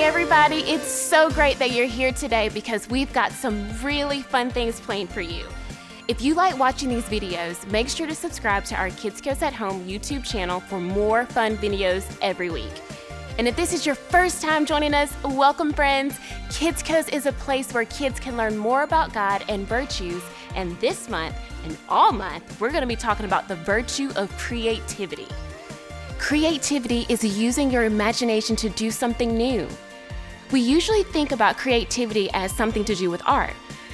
everybody. It's so great that you're here today because we've got some really fun things planned for you. If you like watching these videos, make sure to subscribe to our Kidscoast at Home YouTube channel for more fun videos every week. And if this is your first time joining us, welcome friends. Kidscoast is a place where kids can learn more about God and virtues. And this month, and all month, we're gonna be talking about the virtue of creativity. Creativity is using your imagination to do something new. We usually think about creativity as something to do with art,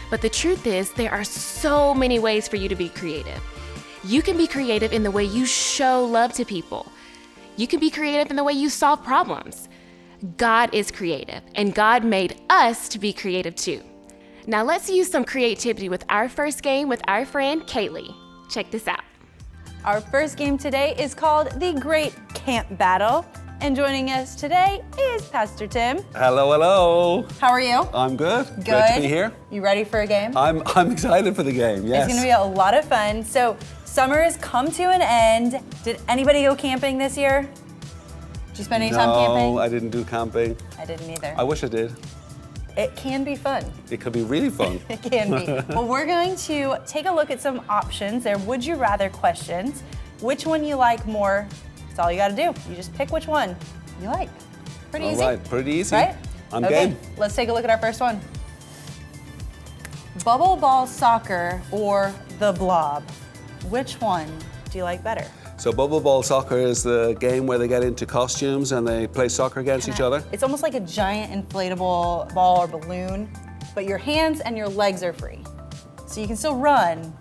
but the truth is there are so many ways for you to be creative. You can be creative in the way you show love to people. You can be creative in the way you solve problems. God is creative, and God made us to be creative too. Now let's use some creativity with our first game with our friend Kaylee. Check this out. Our first game today is called the Great Camp Battle. And joining us today is Pastor Tim. Hello, hello. How are you? I'm good. Good. Great to be here. You ready for a game? I'm excited for the game, yes. It's gonna be a lot of fun. So summer has come to an end. Did anybody go camping this year? Did you spend any time camping? No, I didn't do camping. I didn't either. I wish I did. It can be fun. It could be really fun. It can be. Well, we're going to take a look at some options. They're would you rather questions. Which one you like more, that's all you gotta do. You just pick which one you like. Pretty easy. All right, pretty easy. Right? I'm okay, game. Let's take a look at our first one. Bubble ball soccer or the blob? Which one do you like better? So bubble ball soccer is the game where they get into costumes and they play soccer against each other? It's almost like a giant inflatable ball or balloon, but your hands and your legs are free. So you can still run,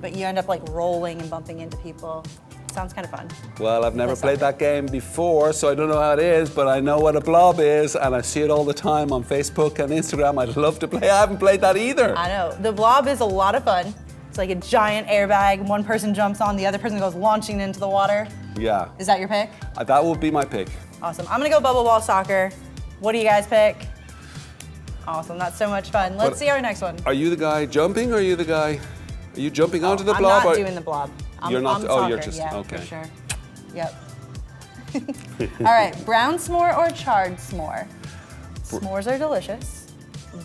but you end up like rolling and bumping into people. Sounds kind of fun. Well, I've never played that game before, so I don't know how it is, but I know what a blob is, and I see it all the time on Facebook and Instagram. I'd love to play. I haven't played that either. I know. The blob is a lot of fun. It's like a giant airbag. One person jumps on, the other person goes launching into the water. Yeah. Is that your pick? That would be my pick. Awesome. I'm gonna go bubble ball soccer. What do you guys pick? Awesome. That's so much fun. Let's see our next one. Are you the guy jumping, or are you the guy? Are you jumping onto the I'm blob? not doing the blob. You're not. I'm Oh, soccer, you're just yeah, okay. For sure. Yep. All right, brown s'more or charred s'more? S'mores are delicious,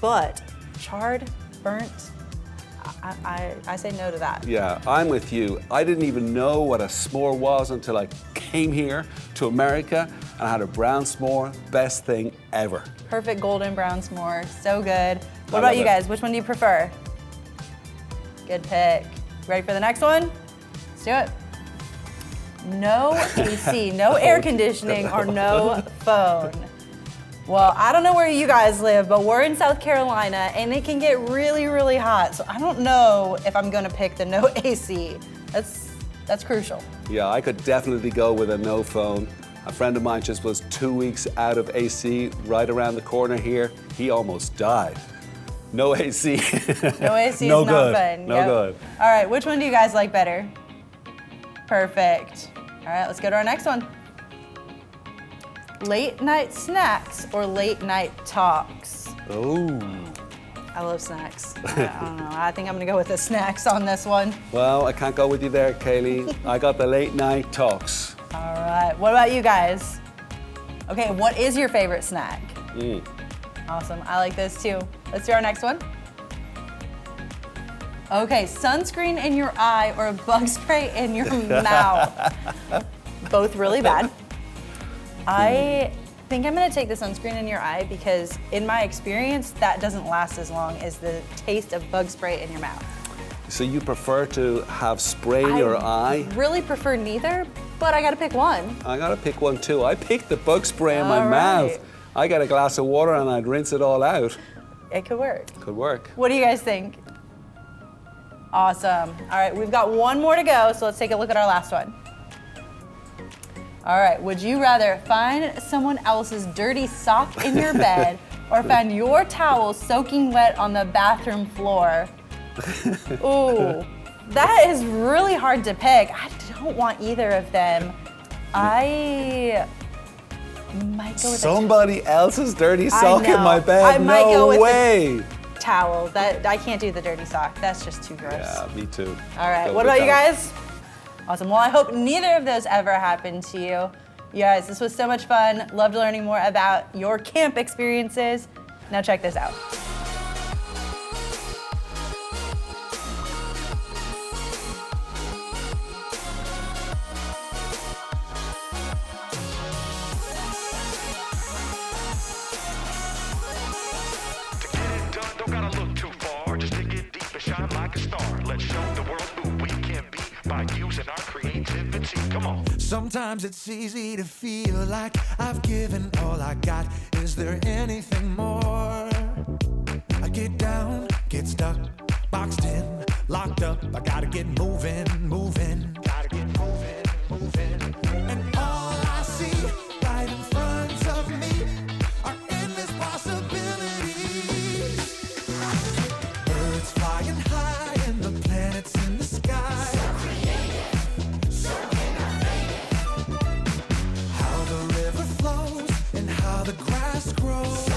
but charred, burnt, I say no to that. Yeah, I'm with you. I didn't even know what a s'more was until I came here to America and I had a brown s'more. Best thing ever. Perfect golden brown s'more, so good. What about you guys? Which one do you prefer? Good pick. Ready for the next one? Let's do it. No AC, no air conditioning, or no phone. Well, I don't know where you guys live, but we're in South Carolina and it can get really, really hot. So I don't know if I'm gonna pick the no AC. That's crucial. Yeah, I could definitely go with a no phone. A friend of mine just was 2 weeks out of AC right around the corner here. He almost died. No AC. No AC no is good. not fun. No good. All right, which one do you guys like better? Perfect. All right, let's go to our next one. Late night snacks or late night talks? Oh. I love snacks. I don't know. I think I'm gonna go with the snacks on this one. Well, I can't go with you there, Kaylee. I got the late night talks. All right. What about you guys? Okay, what is your favorite snack? Awesome. I like this too. Let's do our next one. Okay, sunscreen in your eye or bug spray in your mouth. Both really bad. I think I'm gonna take the sunscreen in your eye because in my experience, that doesn't last as long as the taste of bug spray in your mouth. So you prefer to have spray in your eye? I really prefer neither, but I gotta pick one. I gotta pick one too. I picked the bug spray in my All mouth. right. I got a glass of water and I'd rinse it all out. It could work. Could work. What do you guys think? Awesome. All right, we've got one more to go, so let's take a look at our last one. All right, would you rather find someone else's dirty sock in your bed or find your towel soaking wet on the bathroom floor? Ooh, that is really hard to pick. I don't want either of them. I might go with somebody else's dirty sock in my bed. I might go with way. Towel. That I can't do the dirty sock. That's just too gross. Yeah, me too. All right, Go what with about you towel. guys? Awesome. Well, I hope neither of those ever happened to you. You guys, this was so much fun. Loved learning more about your camp experiences. Now check this out. Sometimes it's easy to feel like I've given all I got. Is there anything more? I get down, get stuck, boxed in, locked up. I gotta get moving, moving. Gotta get moving, moving. And all I see right in front of me are endless possibilities. Birds flying high and the planets in the sky. The grass grows.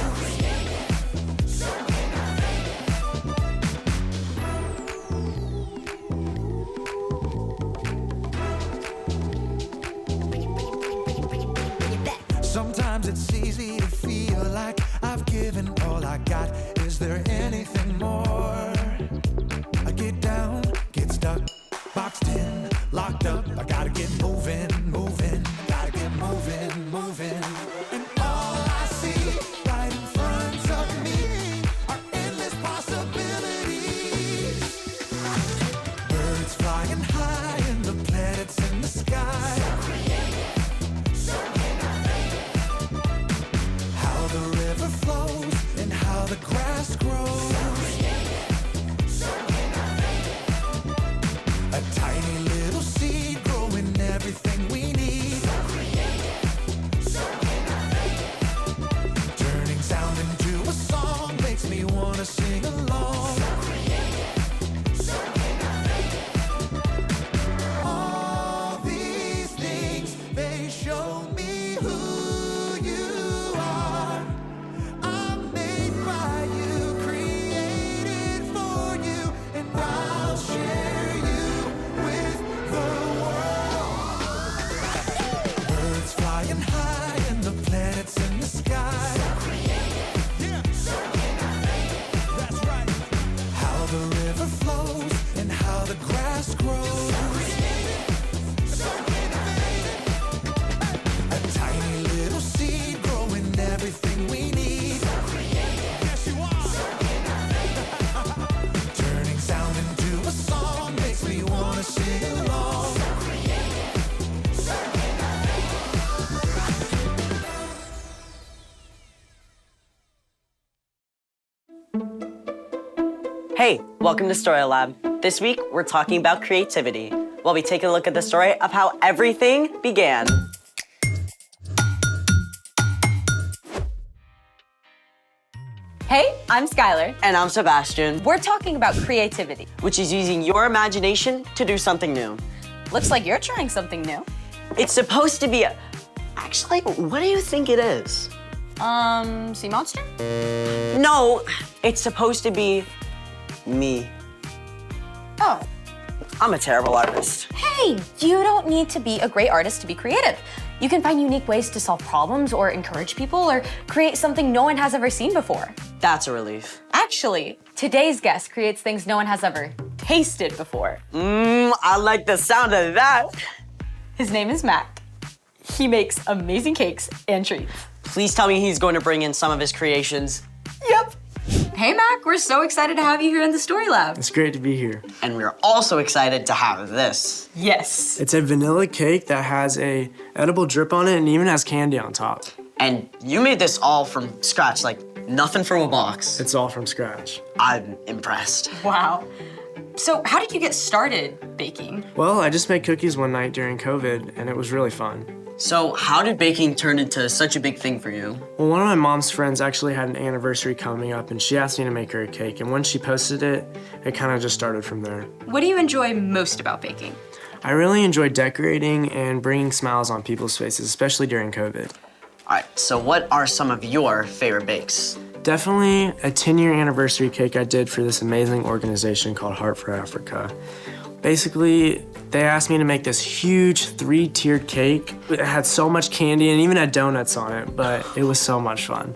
Sometimes it's easy to feel like I've given all I got. Is there anything more? I get down, get stuck, boxed in, locked up. I gotta get moving, moving. Gotta get moving, moving. The grass grows. A tiny little seed growing everything we need. Turning sound into a song makes me wanna sing along. All these things, they show me who you are. I'm made by you, created for you, and I'll share you with the world. Birds flying high and the planets in the sky. Yeah. That's right. How the river flows and how the grass grows. A tiny little seed growing everything we need. Yes, you are. Turning sound into a song makes me wanna sing along. Hey, welcome to Story Lab. This week, we're talking about creativity. We'll be taking a look at the story of how everything began. Hey, I'm Skylar. And I'm Sebastian, We're talking about creativity. which is using your imagination to do something new. Looks like you're trying something new. It's supposed to be Actually, what do you think it is? Sea monster? No, it's supposed to be me. Oh. I'm a terrible artist. Hey, you don't need to be a great artist to be creative. You can find unique ways to solve problems or encourage people or create something no one has ever seen before. That's a relief. Actually, today's guest creates things no one has ever tasted before. I like the sound of that. His name is Mac. He makes amazing cakes and treats. Please tell me he's going to bring in some of his creations. Yep. Hey, Mac, we're so excited to have you here in the Story Lab. It's great to be here. And we're also excited to have this. Yes. It's a vanilla cake that has a edible drip on it and even has candy on top. And you made this all from scratch, like nothing from a box. It's all from scratch. I'm impressed. Wow. So how did you get started baking? Well, I just made cookies one night during COVID and it was really fun. So how did baking turn into such a big thing for you? Well, one of my mom's friends actually had an anniversary coming up and she asked me to make her a cake. And when she posted it, it kind of just started from there. What do you enjoy most about baking? I really enjoy decorating and bringing smiles on people's faces, especially during COVID. All right, so what are some of your favorite bakes? Definitely a 10-year anniversary cake I did for this amazing organization called Heart for Africa. Basically, they asked me to make this huge 3-tiered cake. It had so much candy and even had donuts on it, but it was so much fun.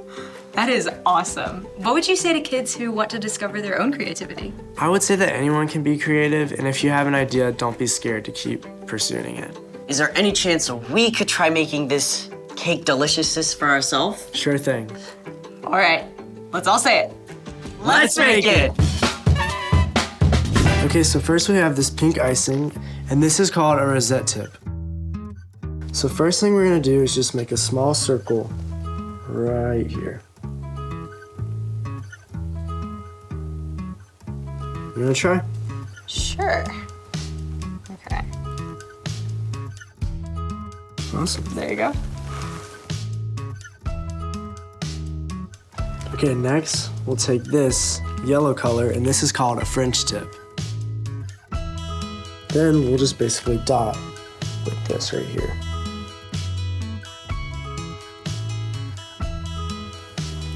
That is awesome. What would you say to kids who want to discover their own creativity? I would say that anyone can be creative, and if you have an idea, don't be scared to keep pursuing it. Is there any chance we could try making this cake deliciousness for ourselves? Sure thing. All right, let's all say it. Let's make it! Okay, so first we have this pink icing, and this is called a rosette tip. So first thing we're gonna do is just make a small circle right here. You wanna try? Sure. Okay, Awesome. there you go. Okay, next we'll take this yellow color, and this is called a French tip. Then we'll just basically dot with this right here.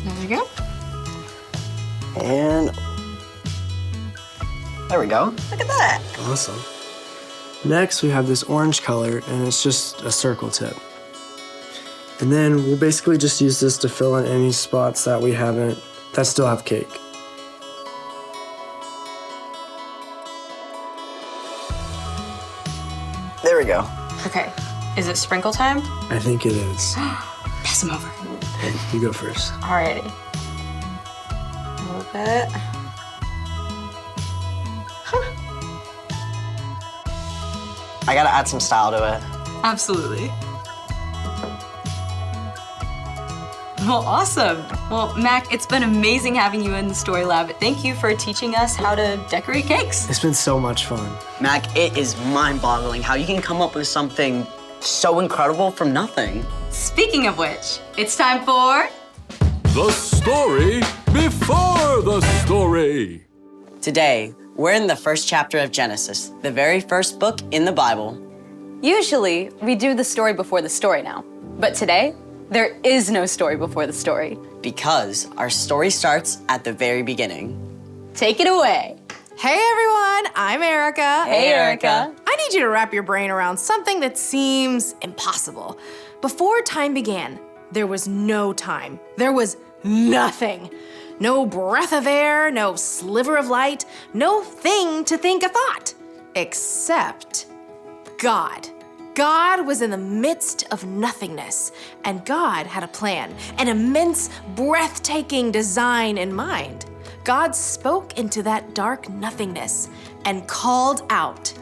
There you go. And there we go. Look at that. Awesome. Next, we have this orange color, and it's just a circle tip. And then we'll basically just use this to fill in any spots that that still have cake. There we go. Okay, is it sprinkle time? I think it is. Pass them over. Hey, you go first. Alrighty. A little bit. I gotta add some style to it. Absolutely. Well, awesome. Well, Mac, it's been amazing having you in the Story Lab. Thank you for teaching us how to decorate cakes. It's been so much fun. Mac, it is mind-boggling how you can come up with something so incredible from nothing. Speaking of which, it's time for... The story before the story. Today, we're in the first chapter of Genesis, the very first book in the Bible. Usually, we do the story before the story now. But today, there is no story before the story. Because our story starts at the very beginning. Take it away. Hey everyone, I'm Erica. Hey, Erica. I need you to wrap your brain around something that seems impossible. Before time began, there was no time. There was nothing. No breath of air, no sliver of light, no thing to think a thought. Except God. God was in the midst of nothingness, and God had a plan, an immense, breathtaking design in mind. God spoke into that dark nothingness and called out.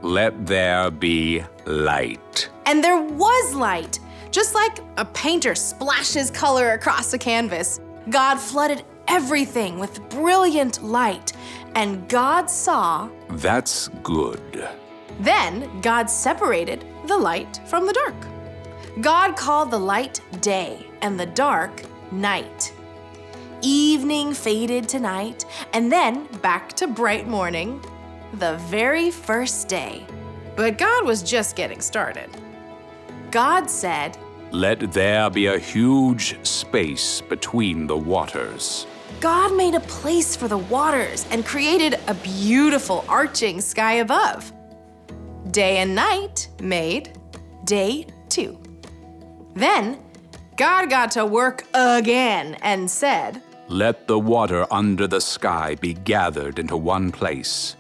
Let there be light. And there was light. Just like a painter splashes color across a canvas, God flooded everything with brilliant light, and God saw. That's good. Then God separated the light from the dark. God called the light day and the dark night. Evening faded to night, and then back to bright morning, the very first day. But God was just getting started. God said, Let there be a huge space between the waters. God made a place for the waters and created a beautiful arching sky above. Day and night made day 2. Then God got to work again and said, Let the water under the sky be gathered into one place.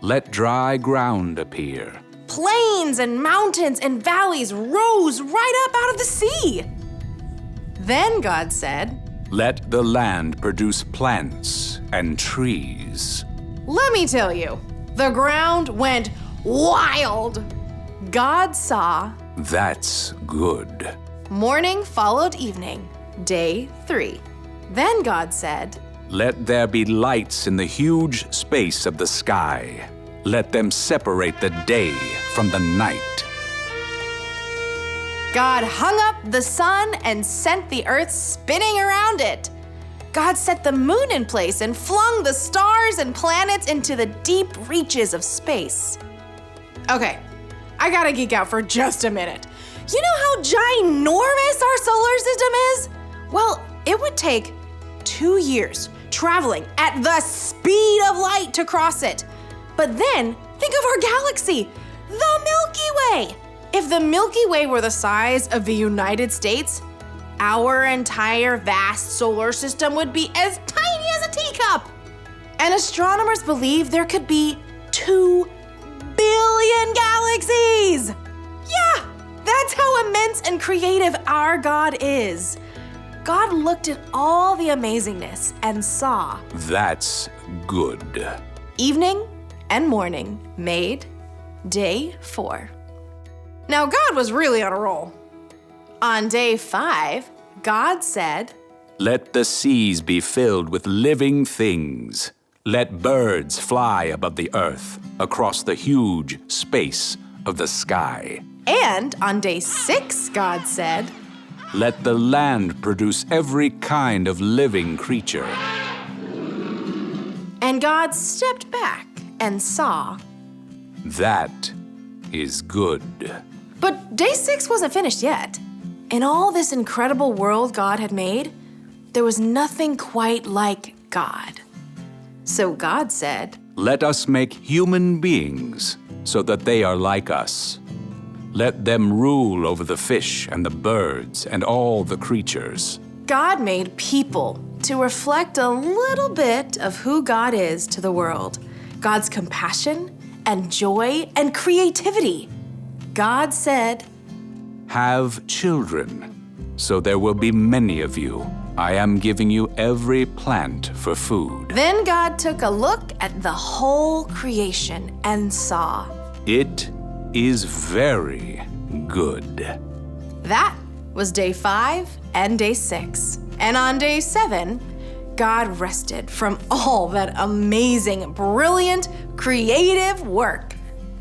Let dry ground appear. Plains and mountains and valleys rose right up out of the sea. Then God said, Let the land produce plants and trees. Let me tell you, the ground went wild. God saw. That's good. Morning followed evening, day 3. Then God said, Let there be lights in the huge space of the sky. Let them separate the day from the night. God hung up the sun and sent the earth spinning around it. God set the moon in place and flung the stars and planets into the deep reaches of space. Okay, I gotta geek out for just a minute. You know how ginormous our solar system is? Well, it would take 2 years traveling at the speed of light to cross it. But then Think of our galaxy, the Milky Way. If the Milky Way were the size of the United States, our entire vast solar system would be as tiny as a teacup. And astronomers believe there could be 2 billion galaxies. Yeah, that's how immense and creative our God is. God looked at all the amazingness and saw. That's good. Evening and morning made day 4. Now, God was really on a roll. On day 5, God said, Let the seas be filled with living things. Let birds fly above the earth, across the huge space of the sky. And on day 6, God said, Let the land produce every kind of living creature. And God stepped back and saw. That is good. But day 6 wasn't finished yet. In all this incredible world God had made, there was nothing quite like God. So God said, Let us make human beings so that they are like us. Let them rule over the fish and the birds and all the creatures. God made people to reflect a little bit of who God is to the world. God's compassion and joy and creativity. God said, Have children, so there will be many of you. I am giving you every plant for food. Then God took a look at the whole creation and saw. It is very good. That was day 5 and day 6. And on day 7, God rested from all that amazing, brilliant, creative work.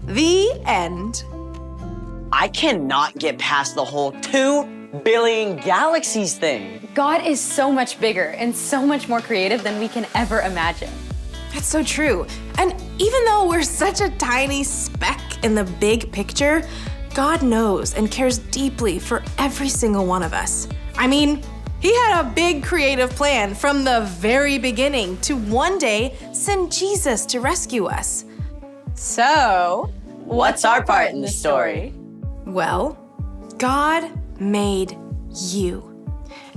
The end. I cannot get past the whole 2 billion galaxies thing. God is so much bigger and so much more creative than we can ever imagine. That's so true. And even though we're such a tiny speck in the big picture, God knows and cares deeply for every single one of us. I mean, He had a big creative plan from the very beginning to one day send Jesus to rescue us. So, What's our part in the story? Well, God made you.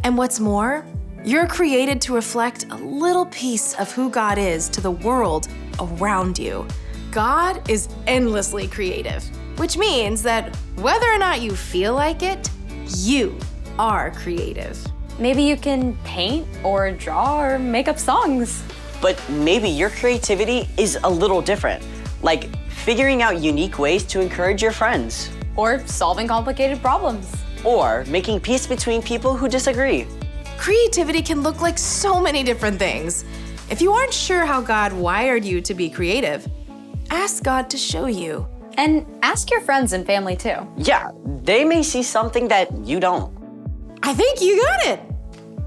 And what's more, you're created to reflect a little piece of who God is to the world around you. God is endlessly creative, which means that whether or not you feel like it, you are creative. maybe you can paint or draw or make up songs. But maybe your creativity is a little different, like figuring out unique ways to encourage your friends. Or solving complicated problems. Or making peace between people who disagree. Creativity can look like so many different things. If you aren't sure how God wired you to be creative, ask God to show you. And ask your friends and family too. Yeah, they may see something that you don't. I think you got it.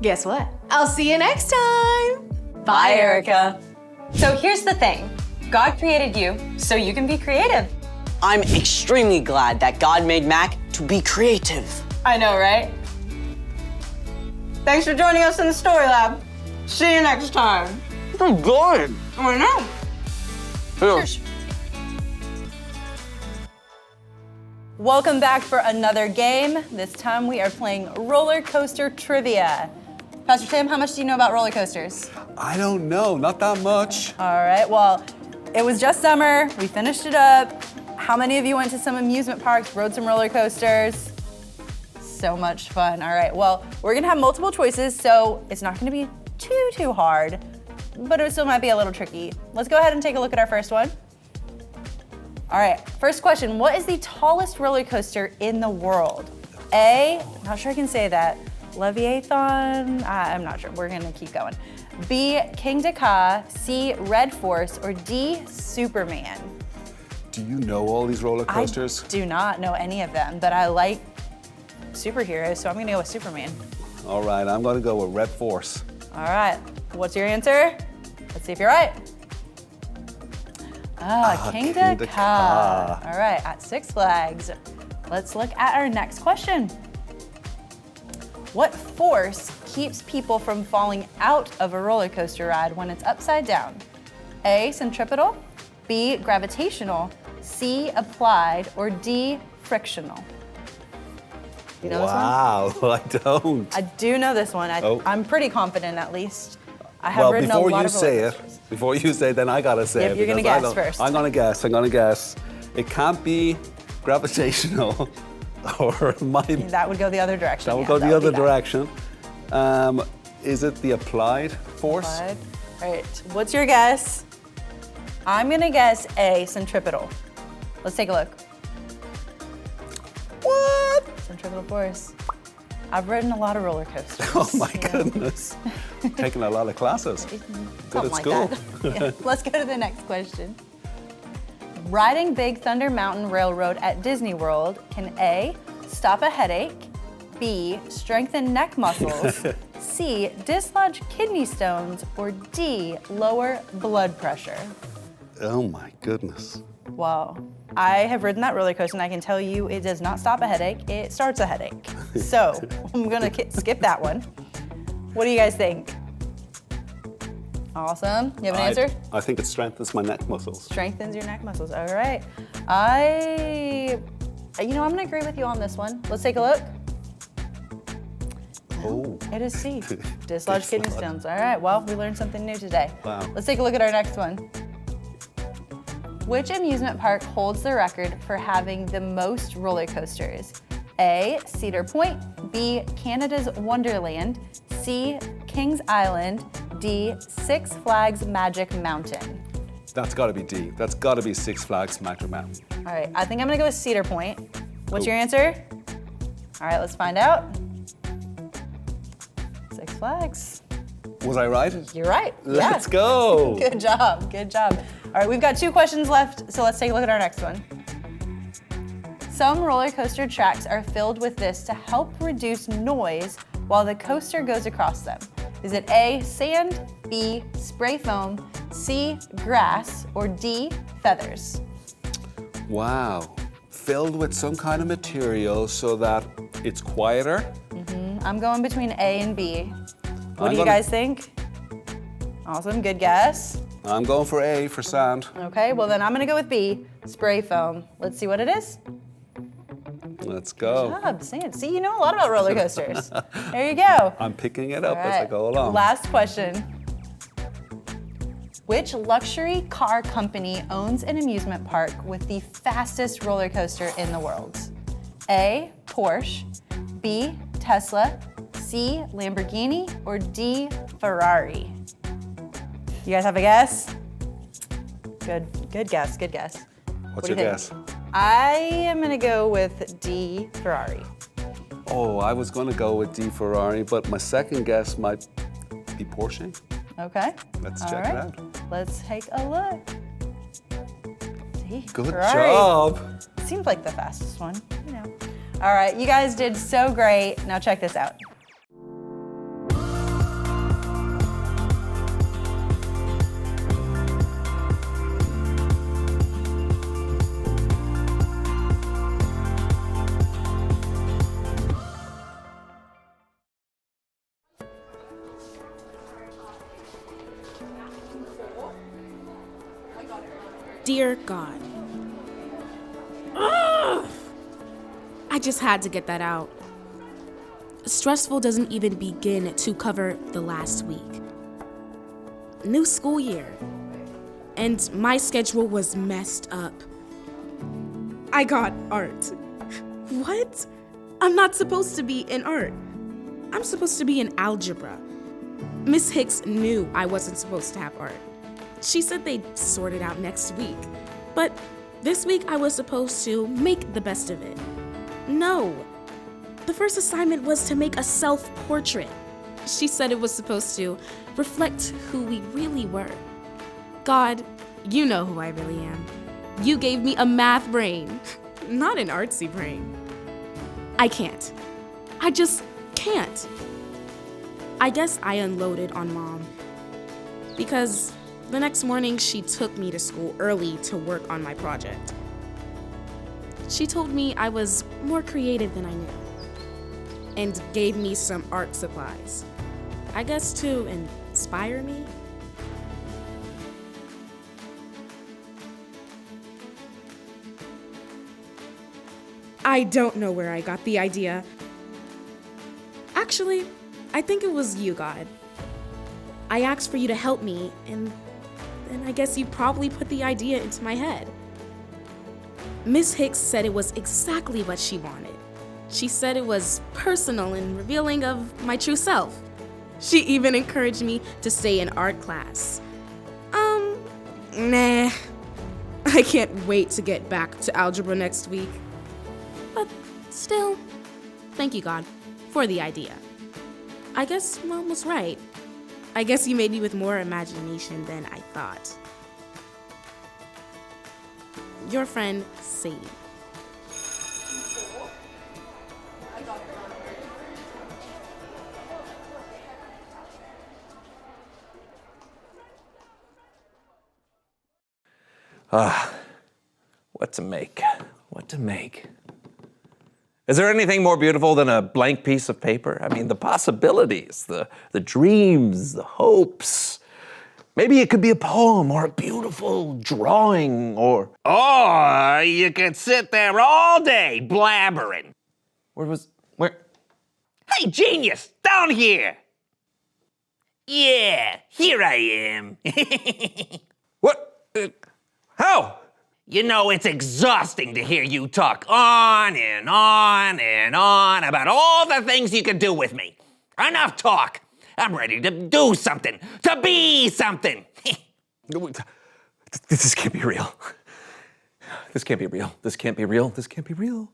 Guess what? I'll see you next time. Bye, Erica. So here's the thing. God created you so you can be creative. I'm extremely glad that God made Mac to be creative. I know, right? Thanks for joining us in the Story Lab. See you next time. Oh, good. I know. Cheers. Welcome back for another game. This time we are playing roller coaster trivia. Pastor Tim, how much do you know about roller coasters? I don't know, not that much. All right, well, it was just summer. We finished it up. How many of you went to some amusement parks, rode some roller coasters? So much fun. All right, well, we're gonna have multiple choices, so it's not gonna be too hard, but it still might be a little tricky. Let's go ahead and take a look at our first one. All right, first question, what is the tallest roller coaster in the world? A, not sure I can say that, Leviathan, I'm not sure, we're gonna keep going. B, King Dakar, C, Red Force, or D, Superman? Do you know all these roller coasters? I do not know any of them, but I like superheroes, so I'm gonna go with Superman. All right, I'm gonna go with Red Force. All right, what's your answer? Let's see if you're right. King Dakar. All right, at Six Flags. Let's look at our next question. What force keeps people from falling out of a roller coaster ride when it's upside down? A, centripetal, B, gravitational, C, applied, or D, frictional? You know wow, this one? I don't. I do know this one. Oh. I'm pretty confident, at least. I have ridden a lot of roller coasters. Before you say it, then I gotta say Yep, it. you're gonna because guess first. I'm gonna guess. It can't be gravitational, or my. That would go the other direction. That would yeah, go the other be that. direction. Is it the applied force? Applied. All right, what's your guess? I'm gonna guess A, centripetal. Let's take a look. What? Centripetal force. I've ridden a lot of roller coasters. Oh my goodness. Taking a lot of classes. Good Something at school. Like that. Yeah. Let's go to the next question. Riding Big Thunder Mountain Railroad at Disney World can A, stop a headache, B, strengthen neck muscles, C, dislodge kidney stones, or D, lower blood pressure? Oh my goodness. Wow. I have ridden that roller coaster and I can tell you it does not stop a headache, it starts a headache. So I'm gonna skip that one. What do you guys think? Awesome. You have an answer? I think it strengthens my neck muscles. Strengthens your neck muscles. All right. I'm gonna agree with you on this one. Let's take a look. Oh. It is C. Dislodge kidney stones. All right. Well, we learned something new today. Wow. Let's take a look at our next one. Which amusement park holds the record for having the most roller coasters? A, Cedar Point, B, Canada's Wonderland, C, Kings Island, D, Six Flags Magic Mountain. That's gotta be D. That's gotta be Six Flags Magic Mountain. All right, I think I'm gonna go with Cedar Point. What's your answer? All right, let's find out. Six Flags. Was I right? You're right. Let's yeah. go. Good job, good job. All right, we've got 2 questions left, so let's take a look at our next one. Some roller coaster tracks are filled with this to help reduce noise while the coaster goes across them. Is it A, sand, B, spray foam, C, grass, or D, feathers? Wow. Filled with some kind of material so that it's quieter. I'm going between A and B. What do you guys think? Awesome, good guess. I'm going for A for sand. Okay, well then I'm gonna go with B, spray foam. Let's see what it is. Let's go. Good job, sand. See, you know a lot about roller coasters. There you go. I'm picking it up All as I right, go along. Last question. Which luxury car company owns an amusement park with the fastest roller coaster in the world? A, Porsche, B, Tesla, C, Lamborghini, or D, Ferrari? You guys have a guess? Good guess, good guess. What's What do your you guess? think? I am gonna go with D, Ferrari. Oh, I was gonna go with D Ferrari, but my second guess might be Porsche. Okay. Let's All check it right. out. Let's take a look. D, Good Ferrari. job. Seems like the fastest one, you know. All right, you guys did so great. Now check this out. Dear God. Ugh! I just had to get that out. Stressful doesn't even begin to cover the last week. New school year. And my schedule was messed up. I got art. What? I'm not supposed to be in art. I'm supposed to be in algebra. Miss Hicks knew I wasn't supposed to have art. She said they'd sort it out next week. But this week I was supposed to make the best of it. No. The first assignment was to make a self-portrait. She said it was supposed to reflect who we really were. God, you know who I really am. You gave me a math brain, not an artsy brain. I can't. I just can't. I guess I unloaded on Mom. Because the next morning, she took me to school early to work on my project. She told me I was more creative than I knew, and gave me some art supplies. I guess to inspire me. I don't know where I got the idea. Actually, I think it was you, God. I asked for you to help me, and then I guess you probably put the idea into my head. Miss Hicks said it was exactly what she wanted. She said it was personal and revealing of my true self. She even encouraged me to stay in art class. Nah. I can't wait to get back to algebra next week. But still, thank you, God, for the idea. I guess Mom was right. I guess you made me with more imagination than I thought. Your friend, Sadie. What to make? What to make? Is there anything more beautiful than a blank piece of paper? I mean, the possibilities, the dreams, the hopes. Maybe it could be a poem or a beautiful drawing or you could sit there all day blabbering. Where? Hey, genius, down here. Yeah, here I am. What? How? You know, it's exhausting to hear you talk on and on and on about all the things you can do with me. Enough talk. I'm ready to do something, to be something. This can't be real. This can't be real. This can't be real. This can't be real.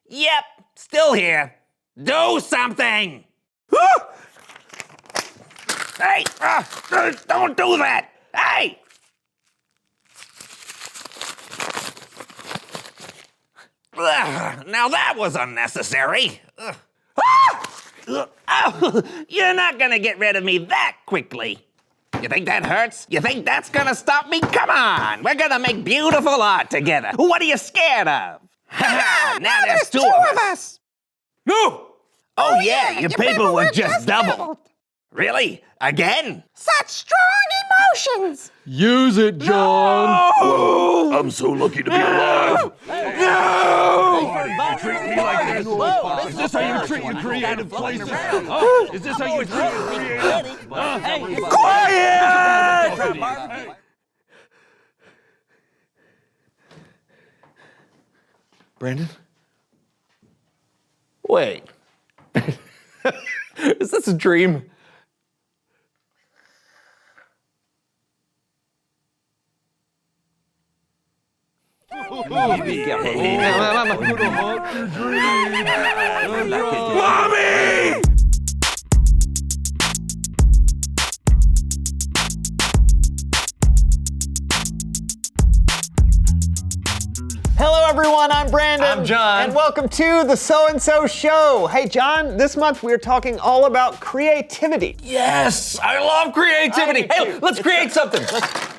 Yep, still here. Do something. Hey, don't do that. Hey! Now that was unnecessary. You're not gonna get rid of me that quickly. You think that hurts? You think that's gonna stop me? Come on, we're gonna make beautiful art together. What are you scared of? Now there's two of us. No! Oh yeah, your paperwork just doubled. Really? Again? Such strong emotions! Use it, John! No! I'm so lucky to be alive. No! You treat me like this? Is this how you treat your creative places? Is this how you treat your creative? Quiet! Brandon? Wait. Is this a dream? Be careful. Mommy! Hello everyone, I'm Brandon. I'm John. And welcome to the So and So Show. Hey John, this month we're talking all about creativity. Yes, I love creativity. Hey, let's create something.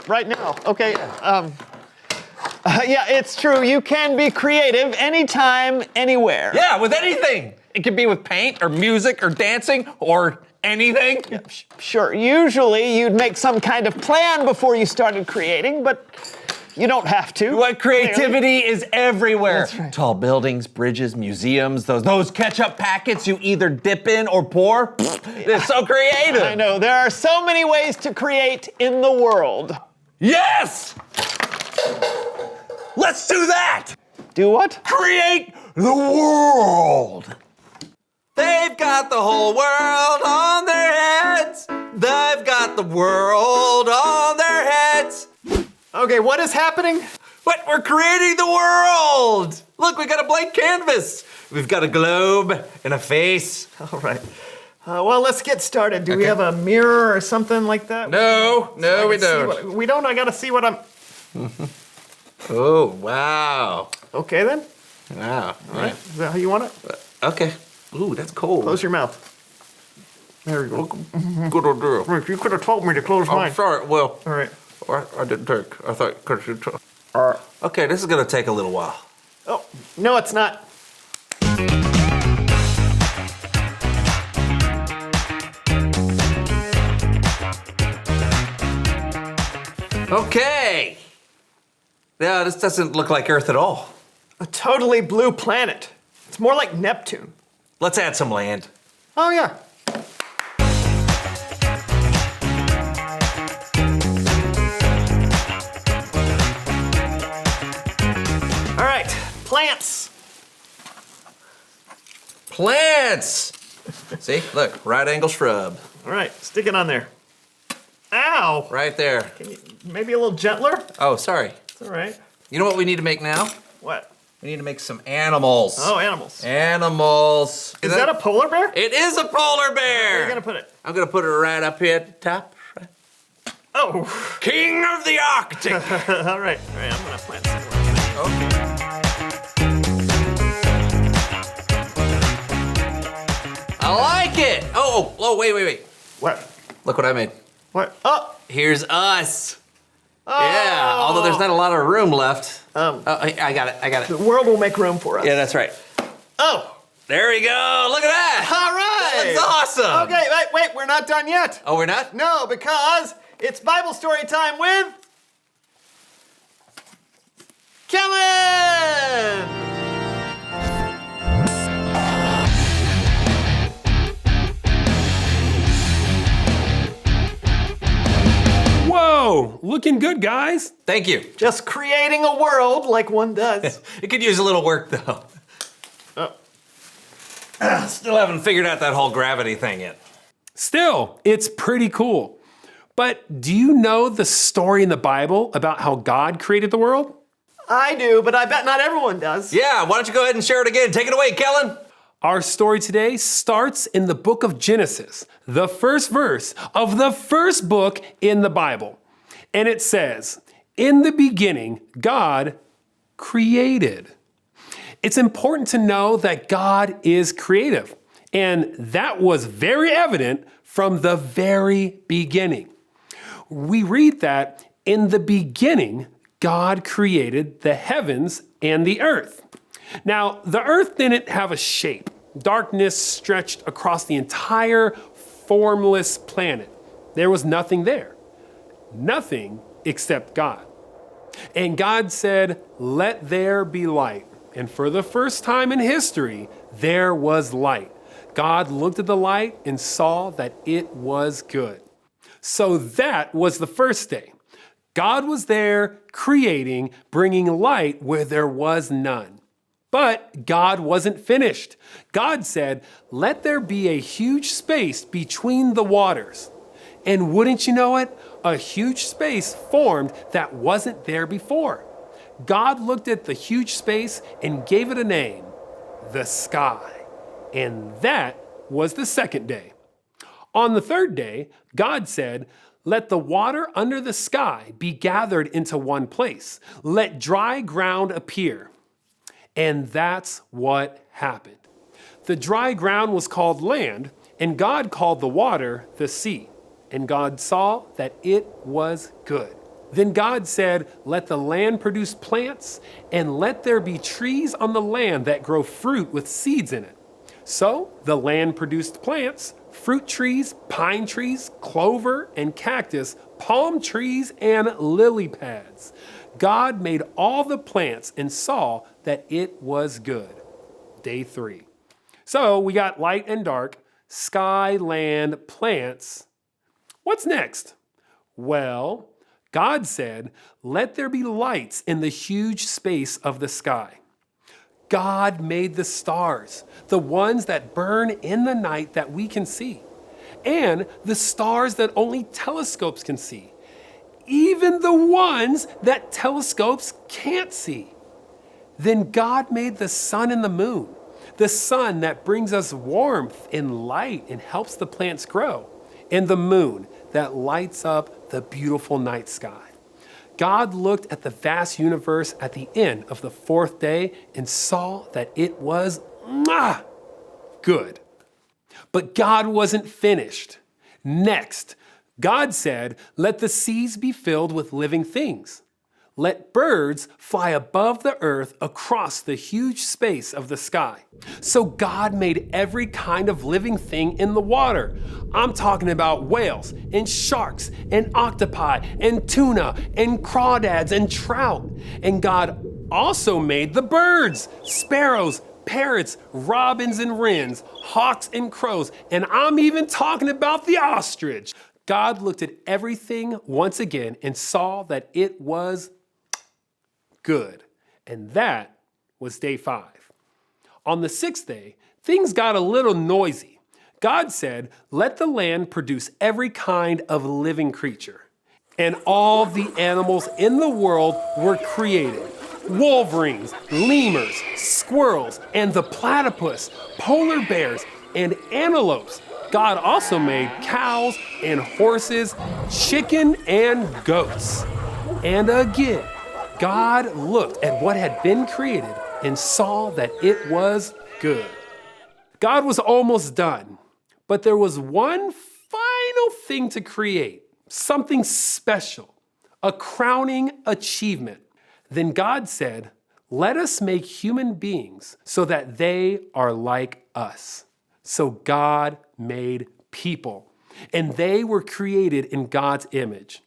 Right now, okay. Yeah, it's true. You can be creative anytime, anywhere. Yeah, with anything. It could be with paint or music or dancing or anything. Yeah, sure. Usually you'd make some kind of plan before you started creating, but you don't have to. What creativity is everywhere. That's right. Tall buildings, bridges, museums, those ketchup packets you either dip in or pour. They're so creative. I know. There are so many ways to create in the world. Yes! Let's do that! Do what? Create the world! They've got the whole world on their heads. They've got the world on their heads. Okay, what is happening? What? We're creating the world! Look, we got a blank canvas. We've got a globe and a face. All right. Well, let's get started. Do we have a mirror or something like that? No, we don't. We don't? I gotta see what I'm... Oh, wow. Okay then. Wow. All right. Is that how you want it? Okay. Ooh, that's cold. Close your mouth. There we go. Good idea. You could have told me to close mine. I'm sorry. Well, all right. I didn't take. I thought because you. Okay, this is gonna take a little while. Oh no, it's not. Okay. Yeah, this doesn't look like Earth at all. A totally blue planet. It's more like Neptune. Let's add some land. Oh, yeah. All right, plants. Plants! See, look, right angle shrub. All right, stick it on there. Ow! Right there. Can you maybe a little gentler? Oh, sorry. It's all right. You know what we need to make now? What? We need to make some animals. Oh, animals. Animals. Is that a polar bear? It is a polar bear. Where are you gonna put it? I'm gonna put it right up here at the top. Oh. King of the Arctic. All right, I'm gonna plant some more. Okay. I like it. Oh, wait. What? Look what I made. What? Oh. Here's us. Oh. Yeah, although there's not a lot of room left. I got it. The world will make room for us. Yeah, that's right. Oh. There we go. Look at that. All right. That's awesome. Okay, wait, we're not done yet. Oh, we're not? No, because it's Bible story time with Kellen! Whoa, looking good, guys. Thank you. Just creating a world like one does. It could use a little work, though. Still haven't figured out that whole gravity thing yet. Still, it's pretty cool. But do you know the story in the Bible about how God created the world? I do, but I bet not everyone does. Yeah, why don't you go ahead and share it again? Take it away, Kellen. Our story today starts in the book of Genesis, the first verse of the first book in the Bible. And it says, "In the beginning, God created." It's important to know that God is creative, and that was very evident from the very beginning. We read that in the beginning, God created the heavens and the earth. Now, the earth didn't have a shape. Darkness stretched across the entire formless planet. There was nothing there. Nothing except God. And God said, "Let there be light." And for the first time in history, there was light. God looked at the light and saw that it was good. So that was the first day. God was there creating, bringing light where there was none. But God wasn't finished. God said, "Let there be a huge space between the waters." And wouldn't you know it, a huge space formed that wasn't there before. God looked at the huge space and gave it a name, the sky. And that was the second day. On the third day, God said, "Let the water under the sky be gathered into one place. Let dry ground appear." And that's what happened. The dry ground was called land, and God called the water the sea. And God saw that it was good. Then God said, "Let the land produce plants, and let there be trees on the land that grow fruit with seeds in it." So the land produced plants, fruit trees, pine trees, clover and cactus, palm trees, and lily pads. God made all the plants and saw that it was good. Day 3. So we got light and dark, sky, land, plants. What's next? Well, God said, "Let there be lights in the huge space of the sky." God made the stars, the ones that burn in the night that we can see, and the stars that only telescopes can see, even the ones that telescopes can't see. Then God made the sun and the moon, the sun that brings us warmth and light and helps the plants grow, and the moon that lights up the beautiful night sky. God looked at the vast universe at the end of the fourth day and saw that it was good. But God wasn't finished. Next, God said, "Let the seas be filled with living things. Let birds fly above the earth across the huge space of the sky." So God made every kind of living thing in the water. I'm talking about whales and sharks and octopi and tuna and crawdads and trout. And God also made the birds, sparrows, parrots, robins and wrens, hawks and crows, and I'm even talking about the ostrich. God looked at everything once again and saw that it was good. And that was day 5. On the 6th day, things got a little noisy. God said, "Let the land produce every kind of living creature." And all the animals in the world were created. Wolverines, lemurs, squirrels, and the platypus, polar bears, and antelopes. God also made cows and horses, chicken and goats. And again, God looked at what had been created and saw that it was good. God was almost done, but there was one final thing to create, something special, a crowning achievement. Then God said, "Let us make human beings so that they are like us." So God made people, and they were created in God's image.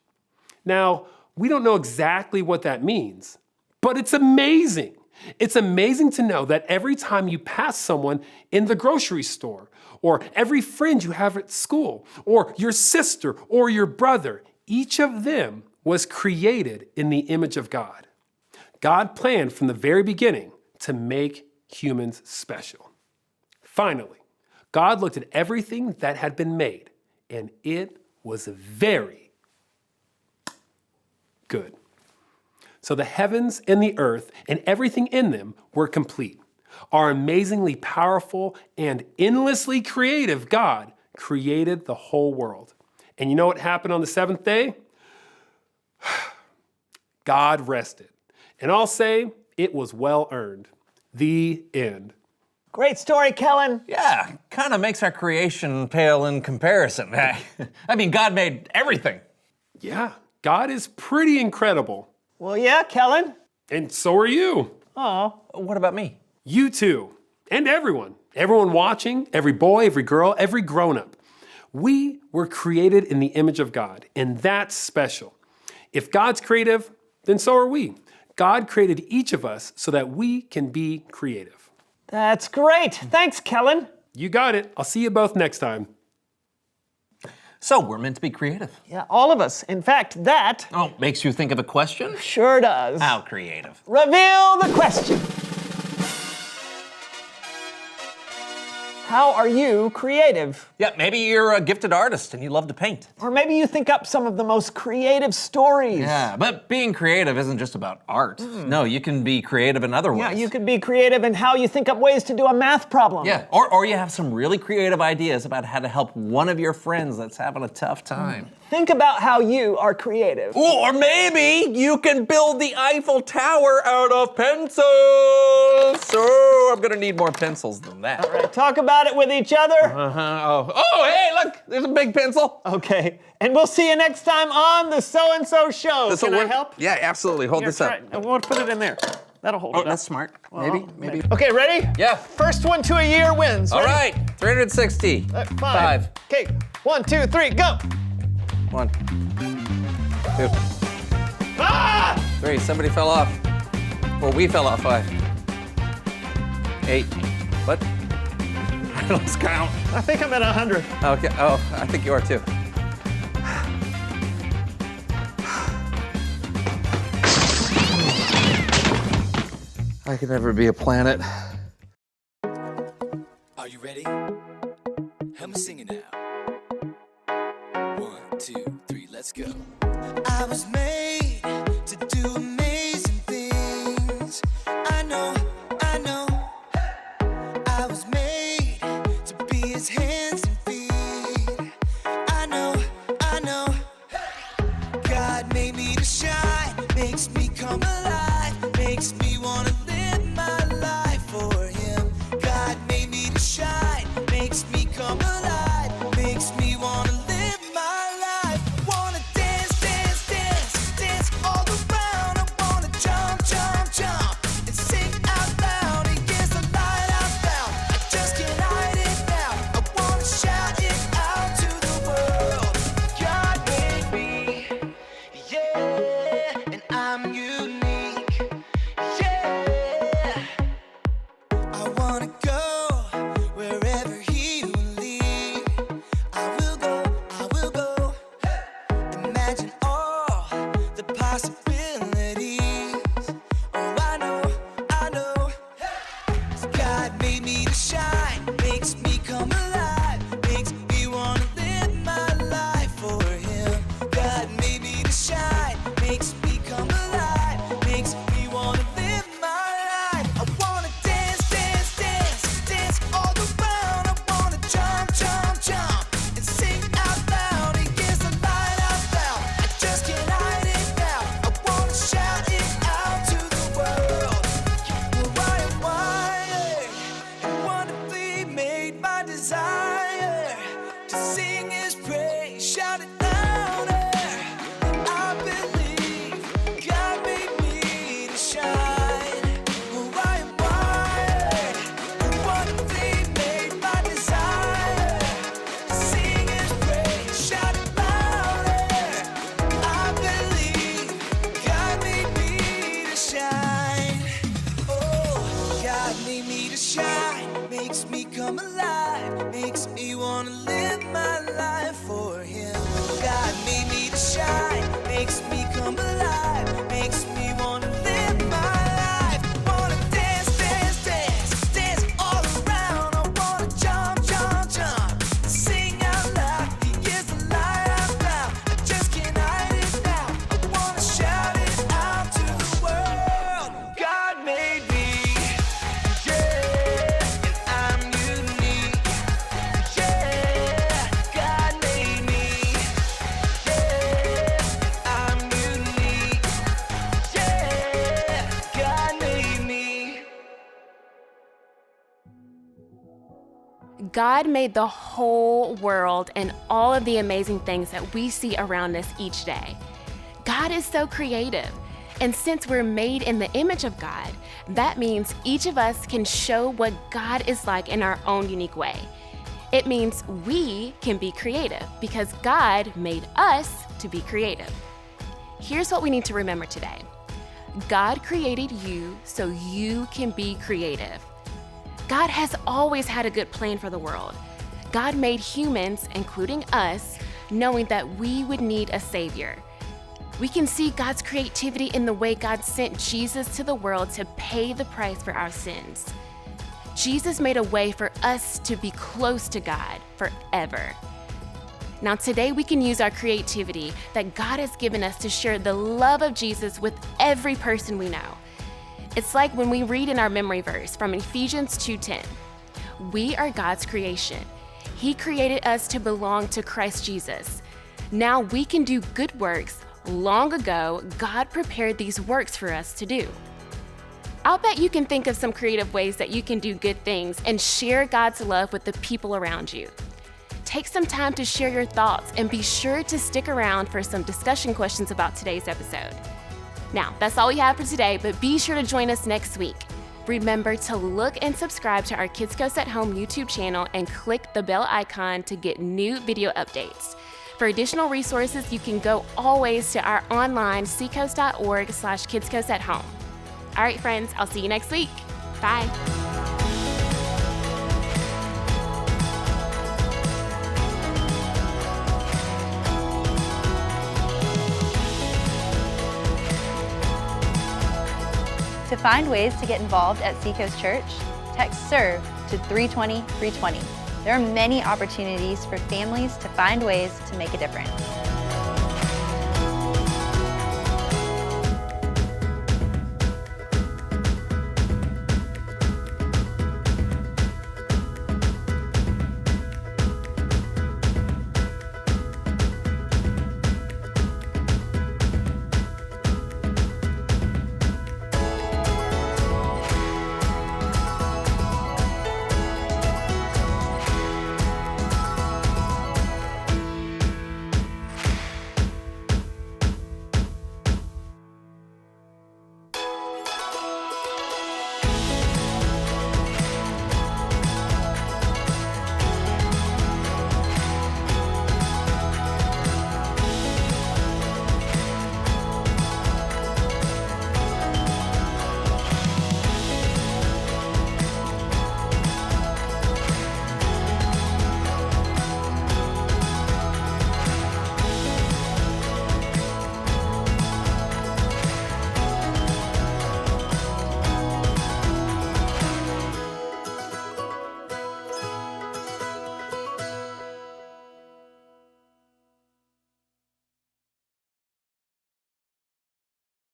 Now, we don't know exactly what that means, but it's amazing. It's amazing to know that every time you pass someone in the grocery store, or every friend you have at school, or your sister or your brother, each of them was created in the image of God. God planned from the very beginning to make humans special. Finally, God looked at everything that had been made, and it was very good. So the heavens and the earth and everything in them were complete. Our amazingly powerful and endlessly creative God created the whole world. And you know what happened on the 7th day? God rested. And I'll say it was well earned. The end. Great story, Kellen. Yeah, kind of makes our creation pale in comparison. I mean, God made everything. Yeah, God is pretty incredible. Well, yeah, Kellen. And so are you. Oh, what about me? You too. And everyone. Everyone watching, every boy, every girl, every grown-up. We were created in the image of God, and that's special. If God's creative, then so are we. God created each of us so that we can be creative. That's great. Thanks, Kellen. You got it. I'll see you both next time. So we're meant to be creative. Yeah, all of us. In fact, that... Oh, makes you think of a question? Sure does. How creative. Reveal the question. How are you creative? Yeah, maybe you're a gifted artist and you love to paint. Or maybe you think up some of the most creative stories. Yeah, but being creative isn't just about art. No, you can be creative in other ways. Yeah, you could be creative in how you think up ways to do a math problem. Yeah, or you have some really creative ideas about how to help one of your friends that's having a tough time. Think about how you are creative. Ooh, or maybe you can build the Eiffel Tower out of pencils. So I'm gonna need more pencils than that. All right, talk about it with each other. Oh, hey, look, there's a big pencil. Okay, and we'll see you next time on the So-and-So Show. Can I help? Yeah, absolutely. Hold this up. I want to put it in there. That'll hold it up. That's smart. Maybe. Okay, ready? Yeah. First one to a year wins. All Ready? right, 360. 5. Okay, 1, 2, 3, go. 1, 2, Ah! 3. Somebody fell off. Well, we fell off. 5. 8. What? I lost count. I think I'm at 100. Okay. Oh, I think you are too. I could never be a planet. Are you ready? Help me sing it now. 1, 2, 3, let's go. I was made to do amazing things. I know. I was made to be his hands and feet. I know. God made me to shine, makes me come alive, makes me wanna live my life for him. God made me to shine, makes me come alive, makes me wanna live my life. Wanna dance, dance, dance, dance all around. I wanna jump, jump, jump and sing out loud. And yes, the light I found, I just can't hide it now. I wanna shout it out to the world. God made me, yeah, and I'm unique, yeah. possibilities. Oh, I know, I know. 'Cause God made me to shine, makes me come alive, makes me wanna live my life for Him. God made me to shine, makes me come alive, makes me wanna live my life. I wanna dance, dance, dance, dance all around. I wanna jump, jump, jump and sing out loud. He is the light out loud. I just can't hide it now. I wanna shout it out to the world. Well, I am wired and wonderfully made. My desire to sing His praise, shout it louder. I believe God made me to shine. Oh, I am wired and wonderfully made. My desire to sing His praise, shout it louder. I believe God made me to shine. Oh, God made me to shine, makes me come alive, makes me wanna live my life for Him. God made me to shine, makes me come alive, makes me wanna live my life. Wanna dance, dance, dance, dance all around. I wanna jump, jump, jump, sing out loud. He is the light out loud. I just can't hide it now. I wanna shout it out to the world. God made me, yeah, and I'm unique. Yeah, God made me, yeah, and I'm unique. Yeah, God made me. God made the whole world and all of the amazing things that we see around us each day. God is so creative. And since we're made in the image of God, that means each of us can show what God is like in our own unique way. It means we can be creative because God made us to be creative. Here's what we need to remember today. God created you so you can be creative. God has always had a good plan for the world. God made humans, including us, knowing that we would need a Savior. We can see God's creativity in the way God sent Jesus to the world to pay the price for our sins. Jesus made a way for us to be close to God forever. Now today we can use our creativity that God has given us to share the love of Jesus with every person we know. It's like when we read in our memory verse from Ephesians 2:10. We are God's creation. He created us to belong to Christ Jesus. Now we can do good works. Long ago, God prepared these works for us to do. I'll bet you can think of some creative ways that you can do good things and share God's love with the people around you. Take some time to share your thoughts and be sure to stick around for some discussion questions about today's episode. Now, that's all we have for today, but be sure to join us next week. Remember to look and subscribe to our Kidscoast at Home YouTube channel and click the bell icon to get new video updates. For additional resources, you can go always to our online seacoast.org/Kidscoast at Home. All right, friends, I'll see you next week. Bye. To find ways to get involved at Seacoast Church, text SERVE to 320 320. There are many opportunities for families to find ways to make a difference.